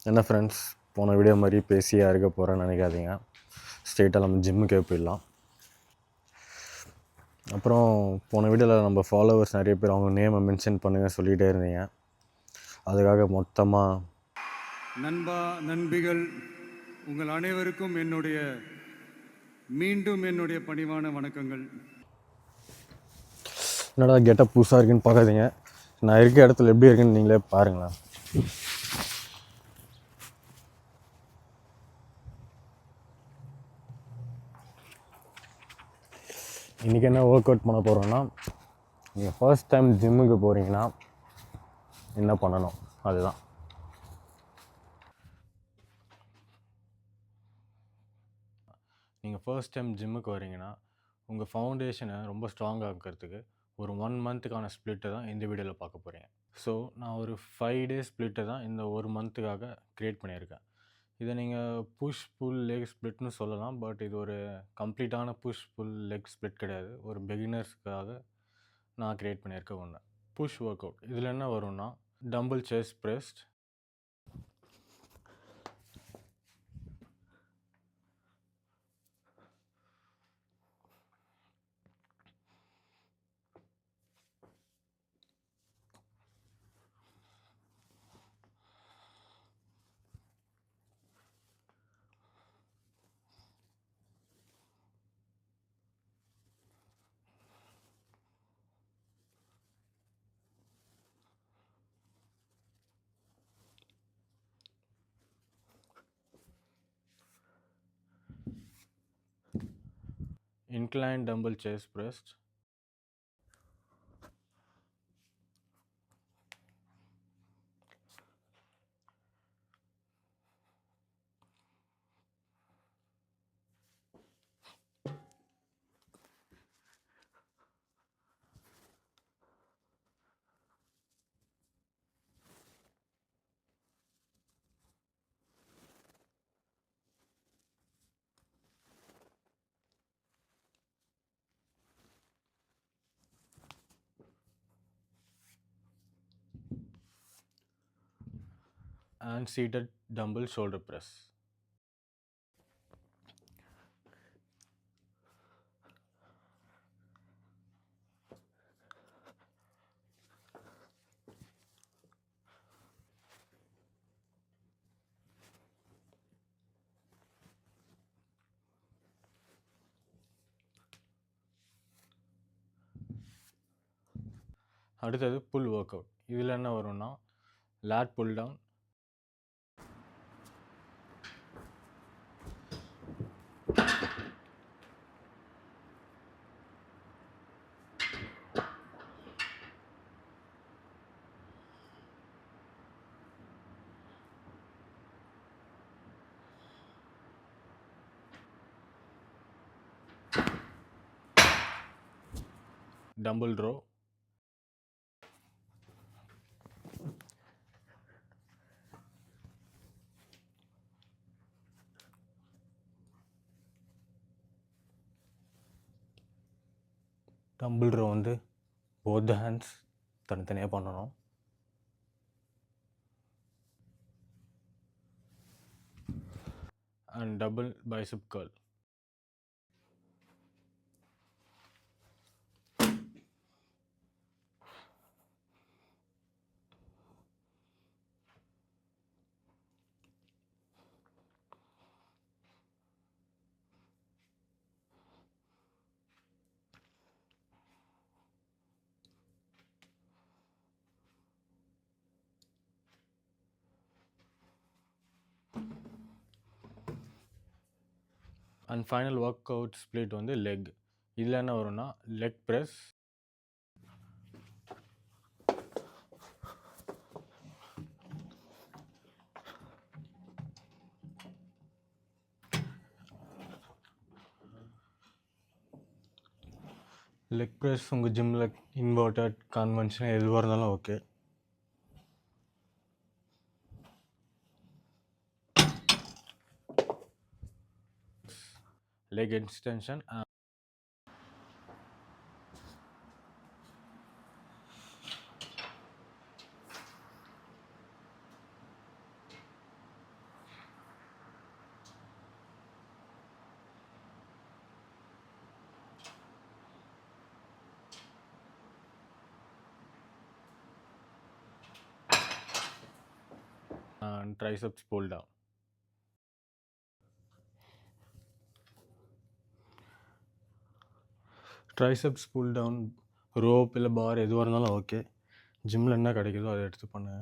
என்ன ஃப்ரெண்ட்ஸ், போன வீடியோ மாதிரி பேசியாக இருக்க போகிறேன்னு நினைக்காதீங்க. ஸ்ட்ரெயிட்டாக நம்ம ஜிம்முக்கே போயிடலாம். அப்புறம் போன வீடியோவில் நம்ம ஃபாலோவர்ஸ் நிறைய பேர் அவங்க நேமை மென்ஷன் பண்ணுங்க சொல்லிகிட்டே இருந்தீங்க. அதுக்காக மொத்தமாக நண்பா நண்பிகள் உங்கள் அனைவருக்கும் மீண்டும் என்னுடைய பணிவான வணக்கங்கள். என்னடா கெட்டப் புதுசாக இருக்குன்னு பார்க்காதீங்க. நான் இருக்க இடத்துல எப்படி இருக்குன்னு நீங்களே பாருங்களேன். இன்றைக்கி என்ன ஒர்க் அவுட் பண்ண போகிறோன்னா, நீங்கள் ஃபர்ஸ்ட் டைம் ஜிம்முக்கு போகிறீங்கன்னா என்ன பண்ணணும் அதுதான். நீங்கள் ஃபர்ஸ்ட் டைம் ஜிம்முக்கு வரீங்கன்னா உங்கள் ஃபவுண்டேஷனை ரொம்ப ஸ்ட்ராங் ஆக்கிறதுக்கு ஒரு 1 மந்த்துக்கான ஸ்ப்ளிட்டை தான் இந்த வீடியோவில் பார்க்க போகிறீங்க. ஸோ நான் ஒரு 5 டேஸ் ஸ்ப்ளிட்டை தான் இந்த 1 மந்த்துக்காக க்ரியேட் பண்ணியிருக்கேன். இதை நீங்கள் புஷ் புல் லெக் ஸ்ப்ளிட்னு சொல்லலாம். பட் இது ஒரு கம்ப்ளீட்டான புஷ் புல் லெக் ஸ்ப்ளிட் கிடையாது. ஒரு பிகினர்ஸ்க்காக நான் க்ரியேட் பண்ணியிருக்க ஒன்று. புஷ் ஒர்க் அவுட் இதில் என்ன வரும்னா, dumbbell chest press, incline dumbbell chest press, and seated dumbbell shoulder press. அடுத்தது புல் ஒர்க் அவுட். இதில் என்ன வரும்னா, lat pull down, dumbbell row, dumbbell row வந்து போத் ஹேண்ட்ஸ் தனித்தனியாக பண்ணணும். And double bicep curl. And final workout split வந்து leg. இதில் என்ன வரும்னா, லெக் ப்ரெஸ், லெக் ப்ரெஸ் உங்கள் ஜிம்மில் இன்வெர்டட் கன்வென்ஷன் எதுவாக இருந்தாலும் okay. Leg extension, and triceps pull down. Triceps pull down rope இல்லை பார் எதுவாக இருந்தாலும் ஓகே. ஜிம்மில் என்ன கிடைக்குதோ அதை எடுத்து பண்ணுங்க.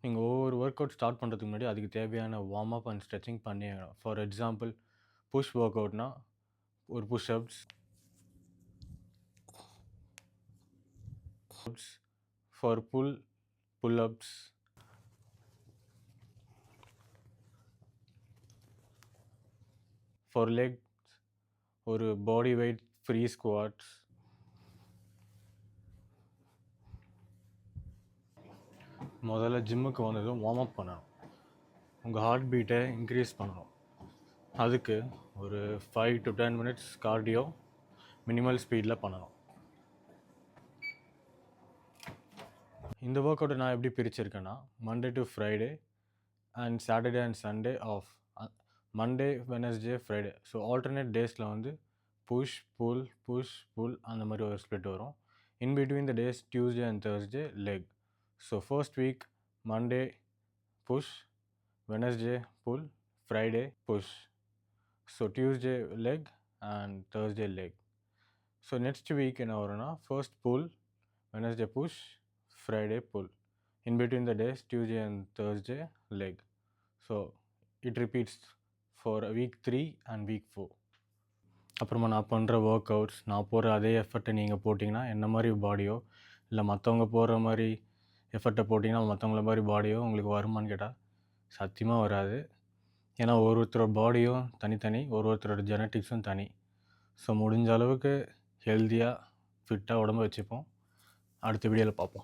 நீங்கள் ஒவ்வொரு ஒர்க் அவுட் ஸ்டார்ட் பண்ணுறதுக்கு முன்னாடி அதுக்கு தேவையான வார்ம் அப் அண்ட் ஸ்ட்ரெச்சிங் பண்ணி. ஃபார் எக்ஸாம்பிள் புஷ் ஒர்க் அவுட்னா ஒரு புஷ்அப்ஸ், ஃபார் புல்-அப்ஸ், ஃபார் லெக்ஸ் ஒரு பாடி வெயிட் ஃப்ரீ ஸ்குவாட்ஸ். முதல்ல ஜிம்முக்கு வந்ததும் வார்ம் அப் பண்ணணும். உங்கள் ஹார்ட் பீட்டை இன்க்ரீஸ் பண்ணணும். அதுக்கு ஒரு 5 to 10 minutes கார்டியோ மினிமல் ஸ்பீடில் பண்ணணும். இந்த ஒர்க் அவுட்டை நான் எப்படி பிரிச்சிருக்கேன்னா, Monday to Friday and Saturday and Sunday off. Monday, Wednesday, Friday. So alternate டேஸில் வந்து புஷ் புல் அந்த மாதிரி ஒரு ஸ்ப்ளிட் வரும். In between the days Tuesday and Thursday leg. So first week Monday push, Wednesday pull, Friday push. So Tuesday leg and Thursday leg. So next week என்ன வரும்னா, first pull, Wednesday push, Friday pull. In between the days Tuesday and Thursday leg. So it repeats for week 3 and week 4. அப்புறமா நான் பண்ணுற work outs, நான் போடுற அதே எஃபர்ட்டை நீங்கள் போட்டிங்கன்னா என்ன மாதிரி பாடியோ, இல்லை மற்றவங்க போடுற மாதிரி எஃபர்ட்டை போட்டிங்கன்னா மற்றவங்கள மாதிரி பாடியோ உங்களுக்கு வருமானு கேட்டால் சத்தியமாக வராது. ஏன்னா ஒருத்தரோட பாடியும் தனித்தனி, ஒருத்தரோட ஜெனட்டிக்ஸும் தனி. ஸோ முடிஞ்ச அளவுக்கு ஹெல்த்தியாக ஃபிட்டாக உடம்பு வச்சுப்போம். அடுத்த வீடியோவில் பார்ப்போம்.